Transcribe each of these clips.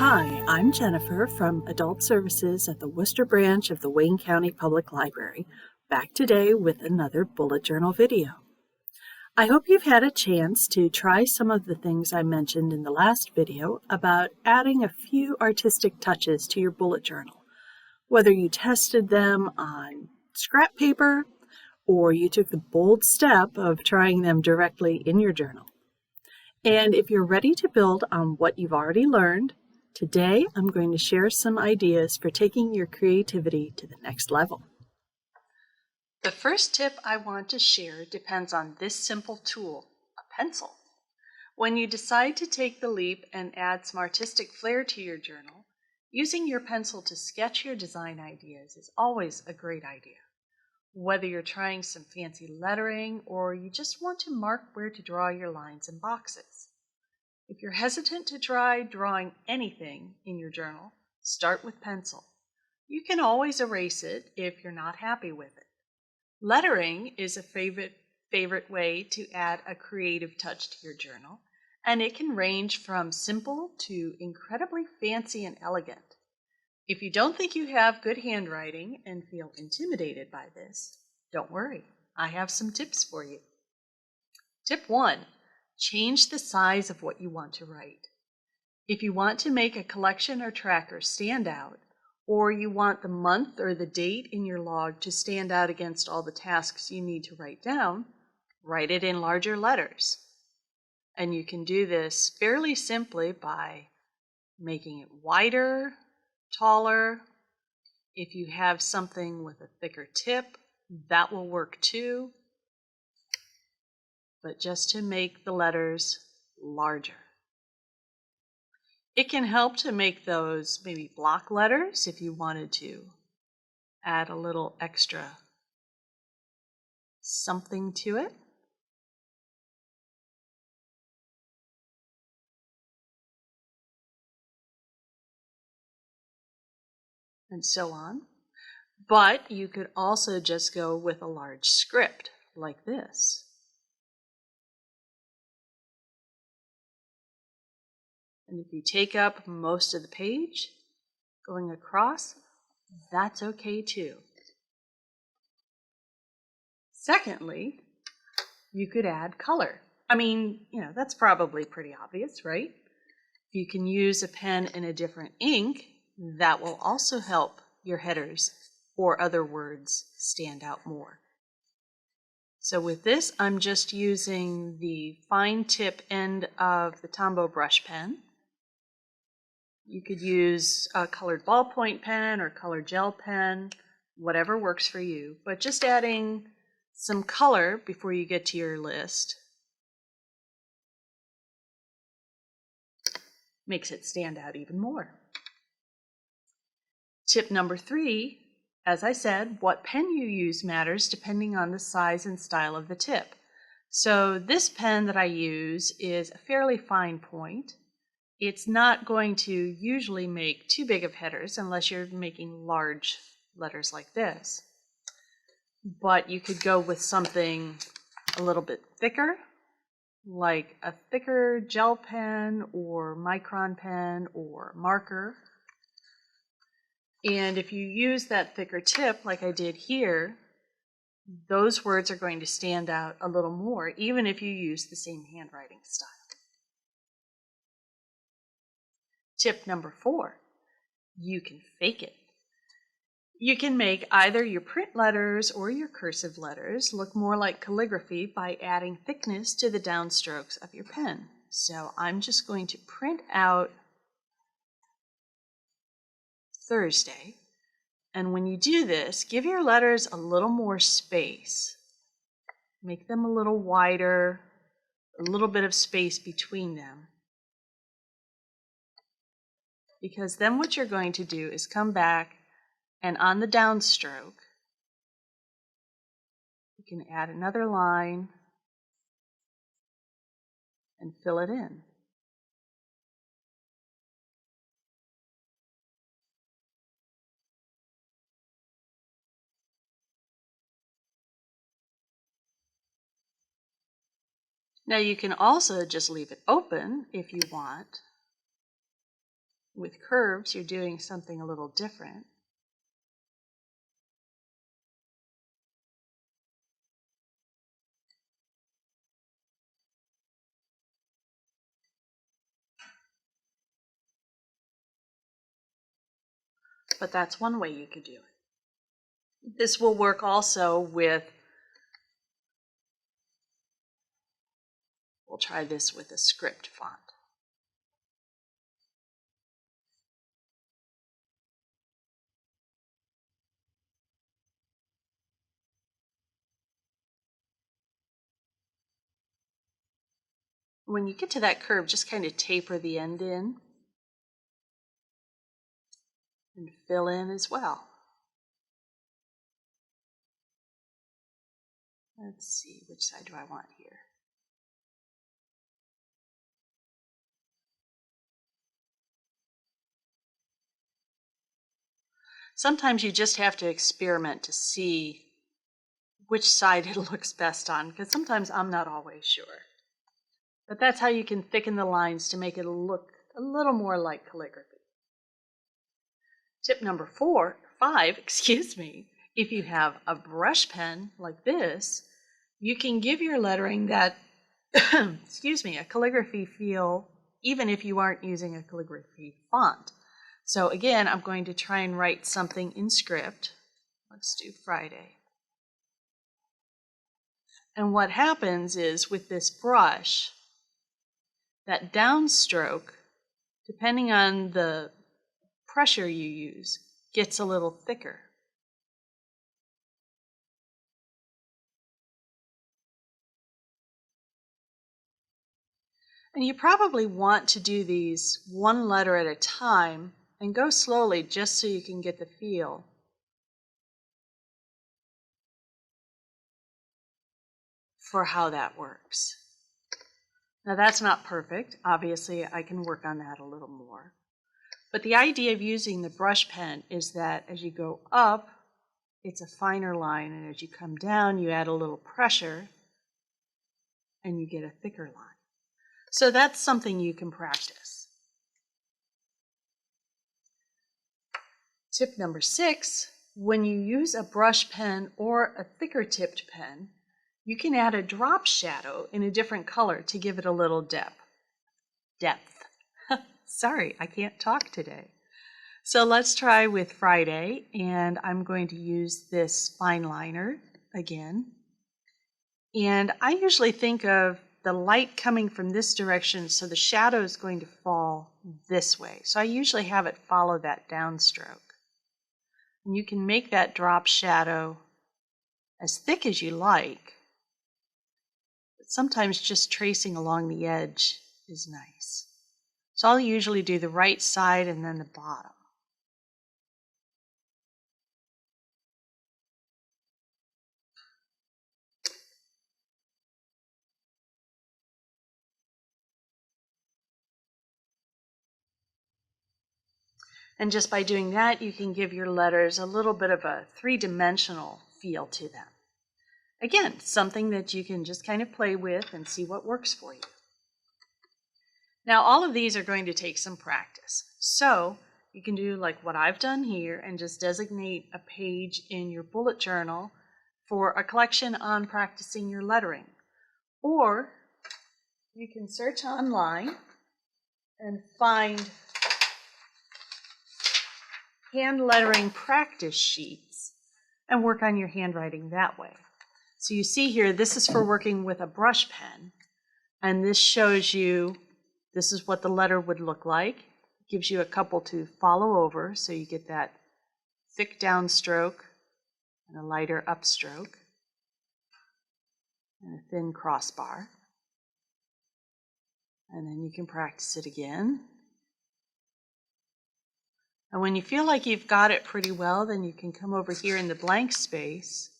Hi, I'm Jennifer from Adult Services at the Wooster branch of the Wayne County Public Library, back today with another bullet journal video. I hope you've had a chance to try some of the things I mentioned in the last video about adding a few artistic touches to your bullet journal, whether you tested them on scrap paper or you took the bold step of trying them directly in your journal. And if you're ready to build on what you've already learned, today I'm going to share some ideas for taking your creativity to the next level. The first tip I want to share depends on this simple tool, a pencil. When you decide to take the leap and add some artistic flair to your journal, using your pencil to sketch your design ideas is always a great idea. Whether you're trying some fancy lettering or you just want to mark where to draw your lines and boxes. If you're hesitant to try drawing anything in your journal, start with pencil. You can always erase it if you're not happy with it. Lettering is a favorite way to add a creative touch to your journal, and it can range from simple to incredibly fancy and elegant. If you don't think you have good handwriting and feel intimidated by this, don't worry, I have some tips for you. Tip 1. Change the size of what you want to write. If you want to make a collection or tracker stand out, or you want the month or the date in your log to stand out against all the tasks you need to write down, write it in larger letters. And you can do this fairly simply by making it wider, taller. If you have something with a thicker tip, that will work too. But just to make the letters larger. It can help to make those maybe block letters if you wanted to add a little extra something to it. And so on. But you could also just go with a large script like this. And if you take up most of the page going across, that's okay too. Secondly, you could add color. That's probably pretty obvious, right? If you can use a pen in a different ink, that will also help your headers or other words stand out more. So with this, I'm just using the fine tip end of the Tombow brush pen. You could use a colored ballpoint pen or colored gel pen, whatever works for you, but just adding some color before you get to your list makes it stand out even more. Tip number 3, as I said, what pen you use matters depending on the size and style of the tip. So this pen that I use is a fairly fine point. It's not going to usually make too big of headers unless you're making large letters like this. But you could go with something a little bit thicker, like a thicker gel pen or micron pen or marker. And if you use that thicker tip like I did here, those words are going to stand out a little more, even if you use the same handwriting style. Tip number 4, you can fake it. You can make either your print letters or your cursive letters look more like calligraphy by adding thickness to the downstrokes of your pen. So I'm just going to print out Thursday. And when you do this, give your letters a little more space. Make them a little wider, a little bit of space between them. Because then what you're going to do is come back and on the downstroke, you can add another line and fill it in. Now you can also just leave it open if you want, With curves, you're doing something a little different. But that's one way you could do it. This will work also with, we'll try this with a script font. When you get to that curve, just kind of taper the end in and fill in as well. Let's see, which side do I want here? Sometimes you just have to experiment to see which side it looks best on, because sometimes I'm not always sure. But that's how you can thicken the lines to make it look a little more like calligraphy. Tip number 5, excuse me, if you have a brush pen like this, you can give your lettering that, excuse me, a calligraphy feel, even if you aren't using a calligraphy font. So again, I'm going to try and write something in script. Let's do Friday. And what happens is with this brush, that downstroke, depending on the pressure you use, gets a little thicker. And you probably want to do these one letter at a time and go slowly just so you can get the feel. For how that works. Now that's not perfect. Obviously, I can work on that a little more. But the idea of using the brush pen is that as you go up, it's a finer line, and as you come down, you add a little pressure, and you get a thicker line. So that's something you can practice. Tip number 6, when you use a brush pen or a thicker tipped pen, you can add a drop shadow in a different color to give it a little depth. Sorry, I can't talk today. So let's try with Friday, and I'm going to use this fine liner again. And I usually think of the light coming from this direction, so the shadow is going to fall this way. So I usually have it follow that downstroke. And you can make that drop shadow as thick as you like. Sometimes just tracing along the edge is nice. So I'll usually do the right side and then the bottom. And just by doing that, you can give your letters a little bit of a three-dimensional feel to them. Again, something that you can just kind of play with and see what works for you. Now, all of these are going to take some practice. So you can do like what I've done here and just designate a page in your bullet journal for a collection on practicing your lettering. Or you can search online and find hand lettering practice sheets and work on your handwriting that way. So you see here, this is for working with a brush pen, and this shows you this is what the letter would look like. It gives you a couple to follow over so you get that thick downstroke and a lighter upstroke and a thin crossbar. And then you can practice it again. And when you feel like you've got it pretty well, then you can come over here in the blank space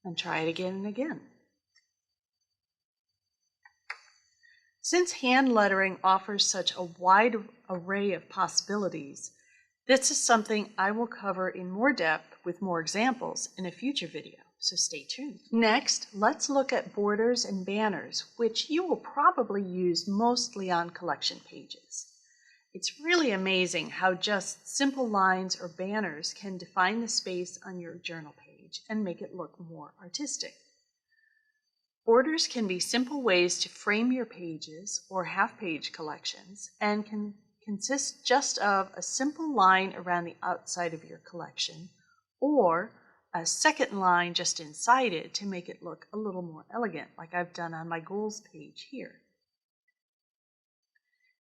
and try it again and again. Since hand lettering offers such a wide array of possibilities, this is something I will cover in more depth with more examples in a future video, so stay tuned. Next, let's look at borders and banners, which you will probably use mostly on collection pages. It's really amazing how just simple lines or banners can define the space on your journal page and make it look more artistic. Borders can be simple ways to frame your pages or half-page collections and can consist just of a simple line around the outside of your collection or a second line just inside it to make it look a little more elegant, like I've done on my goals page here.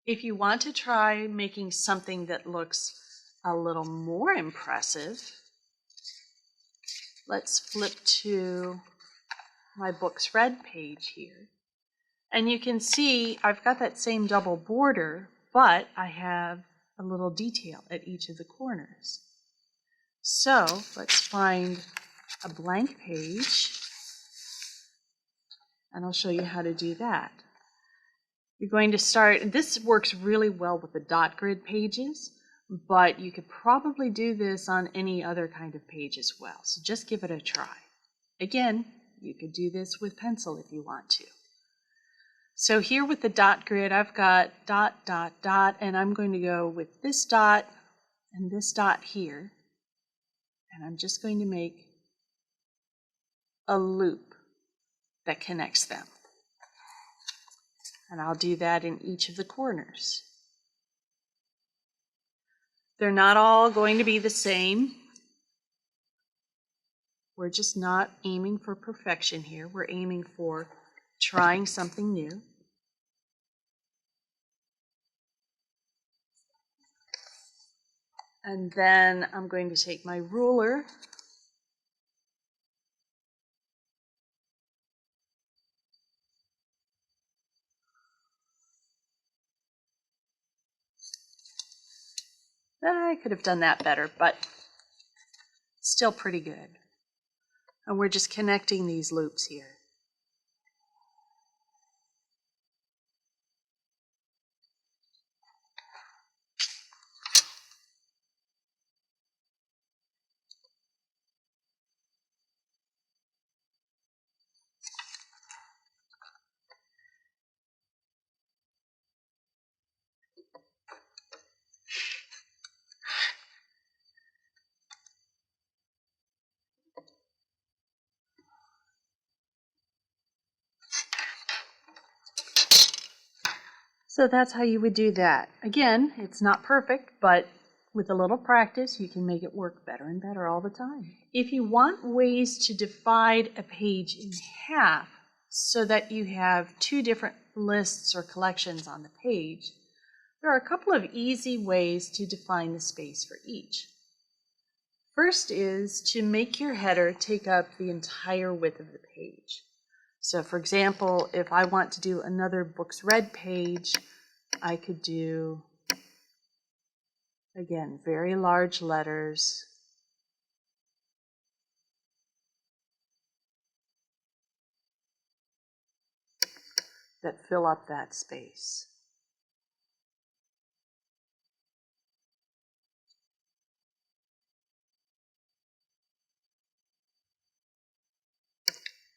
If you want to try making something that looks a little more impressive, let's flip to my books read page here. And you can see I've got that same double border, but I have a little detail at each of the corners. So let's find a blank page, and I'll show you how to do that. You're going to start, this works really well with the dot grid pages, but you could probably do this on any other kind of page as well. So just give it a try. Again, you could do this with pencil if you want to. So here with the dot grid, I've got dot, dot, dot, and I'm going to go with this dot and this dot here. And I'm just going to make a loop that connects them. And I'll do that in each of the corners. They're not all going to be the same. We're just not aiming for perfection here. We're aiming for trying something new. And then I'm going to take my ruler I could have done that better, but still pretty good. And we're just connecting these loops here. So that's how you would do that. Again, it's not perfect, but with a little practice, you can make it work better and better all the time. If you want ways to divide a page in half so that you have two different lists or collections on the page, there are a couple of easy ways to define the space for each. First is to make your header take up the entire width of the page. So for example, if I want to do another books read page, I could do, again, very large letters. That fill up that space.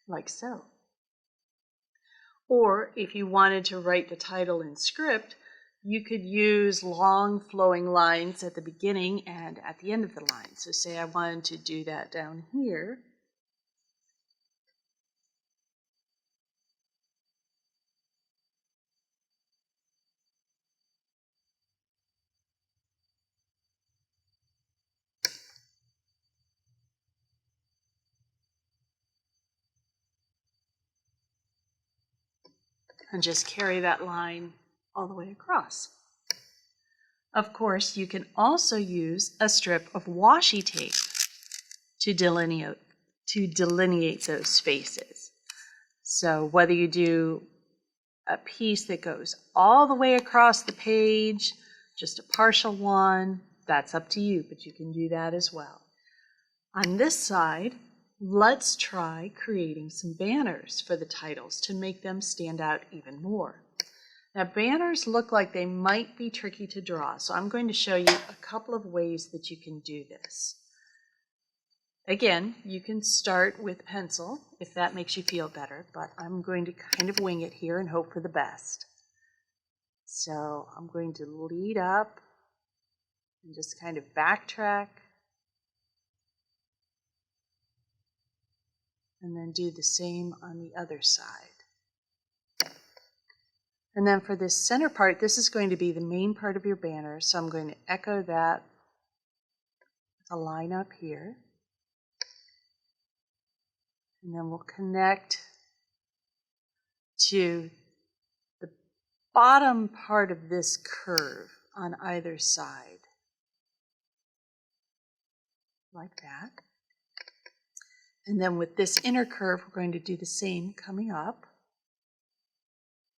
Like so. Or if you wanted to write the title in script, you could use long flowing lines at the beginning and at the end of the line. So say I wanted to do that down here. And just carry that line all the way across. Of course, you can also use a strip of washi tape to delineate those spaces. So whether you do a piece that goes all the way across the page, just a partial one, that's up to you, but you can do that as well. On this side, let's try creating some banners for the titles to make them stand out even more. Now banners look like they might be tricky to draw, so I'm going to show you a couple of ways that you can do this. Again, you can start with pencil if that makes you feel better, but I'm going to kind of wing it here and hope for the best. So I'm going to lead up and just kind of backtrack and then do the same on the other side. And then for this center part, this is going to be the main part of your banner, so I'm going to echo that with a line up here. And then we'll connect to the bottom part of this curve on either side, like that. And then with this inner curve, we're going to do the same coming up,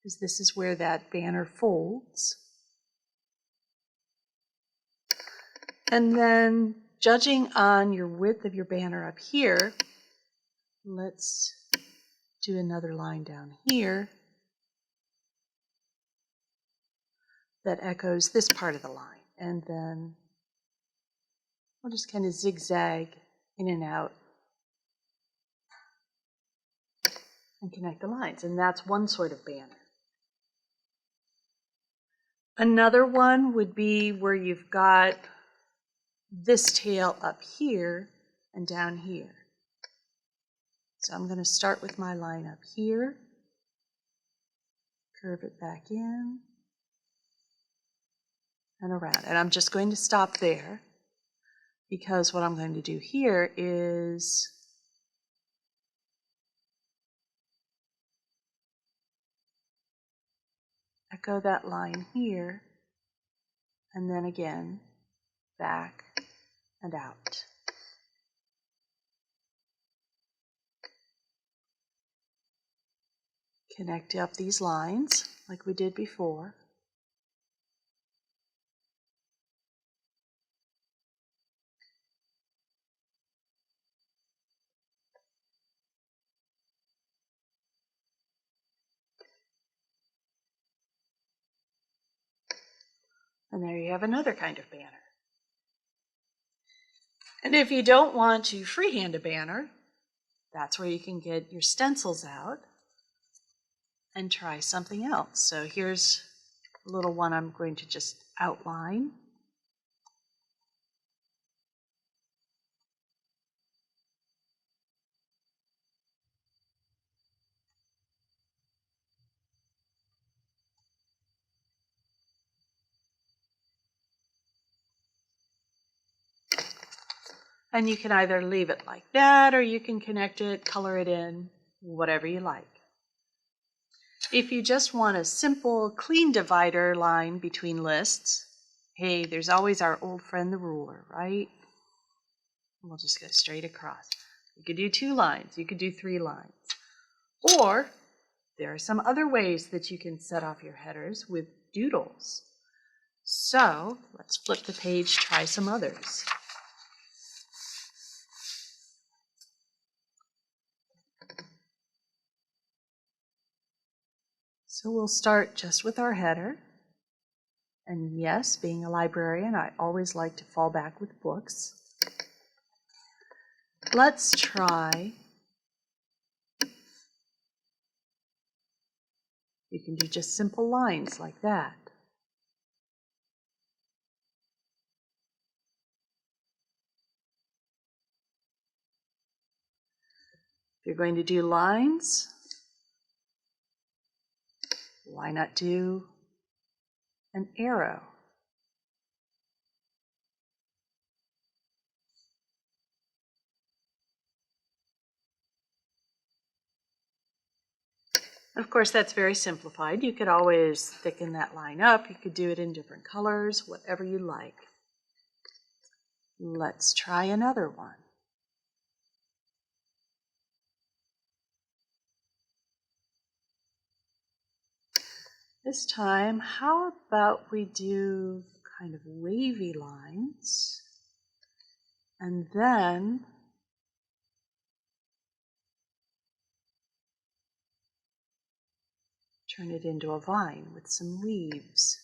because this is where that banner folds. And then judging on your width of your banner up here, let's do another line down here that echoes this part of the line. And then we'll just kind of zigzag in and out and connect the lines. And that's one sort of banner. Another one would be where you've got this tail up here and down here. So I'm going to start with my line up here, curve it back in and around. And I'm just going to stop there because what I'm going to do here is echo that line here and then again back and out. Connect up these lines like we did before. And there you have another kind of banner. And if you don't want to freehand a banner, that's where you can get your stencils out and try something else. So here's a little one I'm going to just outline. And you can either leave it like that or you can connect it, color it in, whatever you like. If you just want a simple, clean divider line between lists, hey, there's always our old friend the ruler, right? We'll just go straight across. You could do 2 lines, you could do 3 lines. Or there are some other ways that you can set off your headers with doodles. So let's flip the page, try some others. So we'll start just with our header. And yes, being a librarian, I always like to fall back with books. Let's try. You can do just simple lines like that. If you're going to do lines, why not do an arrow? Of course, that's very simplified. You could always thicken that line up. You could do it in different colors, whatever you like. Let's try another one. This time, how about we do kind of wavy lines and then turn it into a vine with some leaves.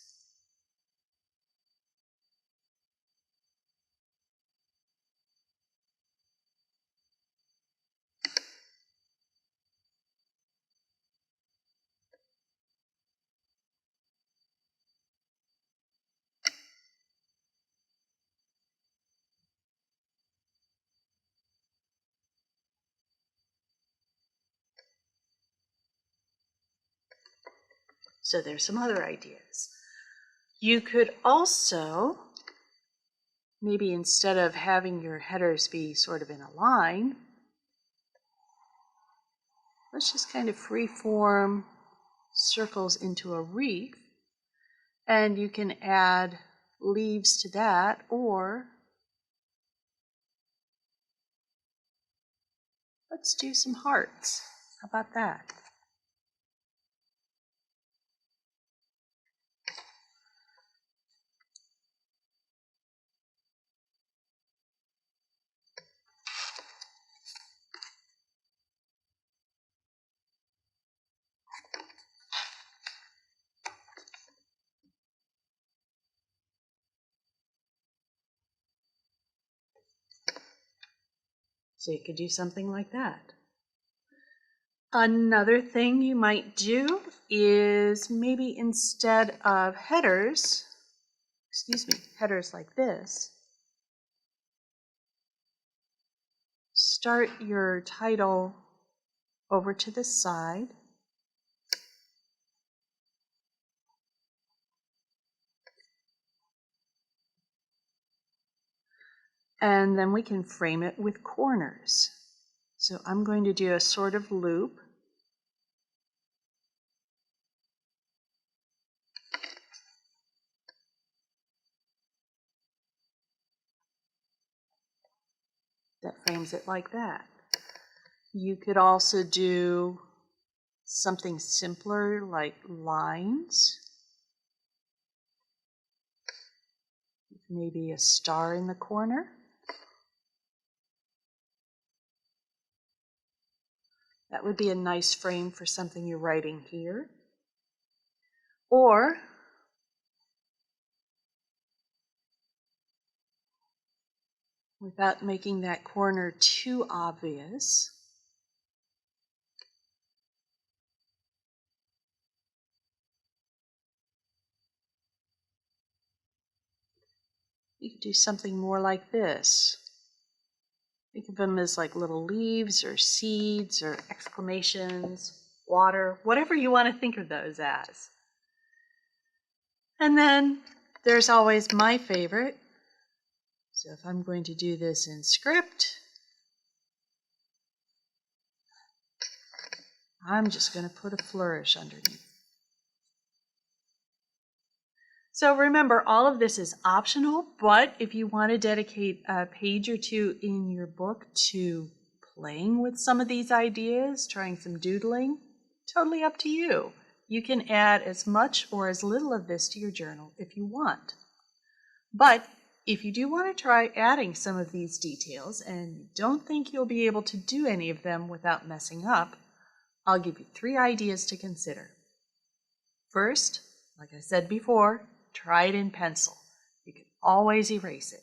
So there's some other ideas. You could also, maybe instead of having your headers be sort of in a line, let's just kind of free-form circles into a wreath, and you can add leaves to that, or let's do some hearts. How about that? So you could do something like that. Another thing you might do is maybe instead of headers like this, start your title over to the side. And then we can frame it with corners. So I'm going to do a sort of loop. That frames it like that. You could also do something simpler like lines. Maybe a star in the corner. That would be a nice frame for something you're writing here. Or without making that corner too obvious, you could do something more like this. Think of them as like little leaves or seeds or exclamations, water, whatever you want to think of those as. And then there's always my favorite. So if I'm going to do this in script, I'm just going to put a flourish underneath. So remember, all of this is optional, but if you want to dedicate a page or two in your book to playing with some of these ideas, trying some doodling, totally up to you. You can add as much or as little of this to your journal if you want. But if you do want to try adding some of these details and you don't think you'll be able to do any of them without messing up, I'll give you 3 ideas to consider. First, like I said before, try it in pencil. You can always erase it.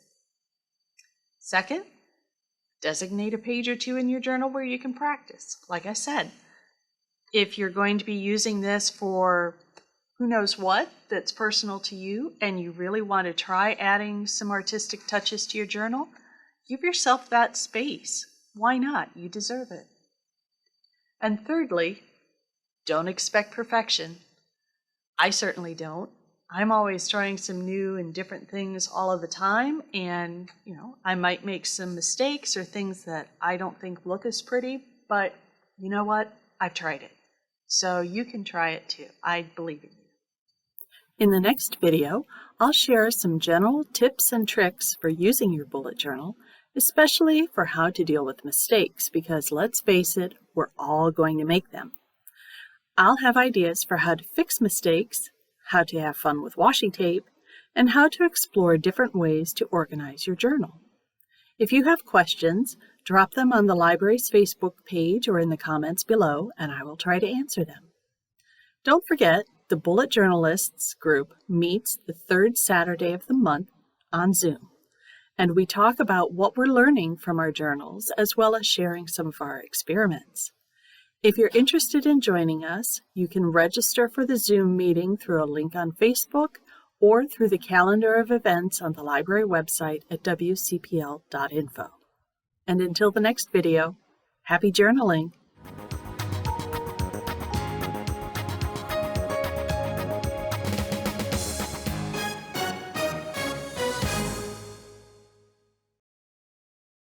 Second, designate a page or two in your journal where you can practice. Like I said, if you're going to be using this for who knows what that's personal to you and you really want to try adding some artistic touches to your journal, give yourself that space. Why not? You deserve it. And thirdly, don't expect perfection. I certainly don't. I'm always trying some new and different things all of the time, and I might make some mistakes or things that I don't think look as pretty, but you know what? I've tried it. So you can try it too. I believe in you. In the next video, I'll share some general tips and tricks for using your bullet journal, especially for how to deal with mistakes, because let's face it, we're all going to make them. I'll have ideas for how to fix mistakes, how to have fun with washi tape, and how to explore different ways to organize your journal. If you have questions, drop them on the library's Facebook page or in the comments below, and I will try to answer them. Don't forget, the Bullet Journalists group meets the third Saturday of the month on Zoom, and we talk about what we're learning from our journals as well as sharing some of our experiments. If you're interested in joining us, you can register for the Zoom meeting through a link on Facebook or through the calendar of events on the library website at wcpl.info. And until the next video, happy journaling!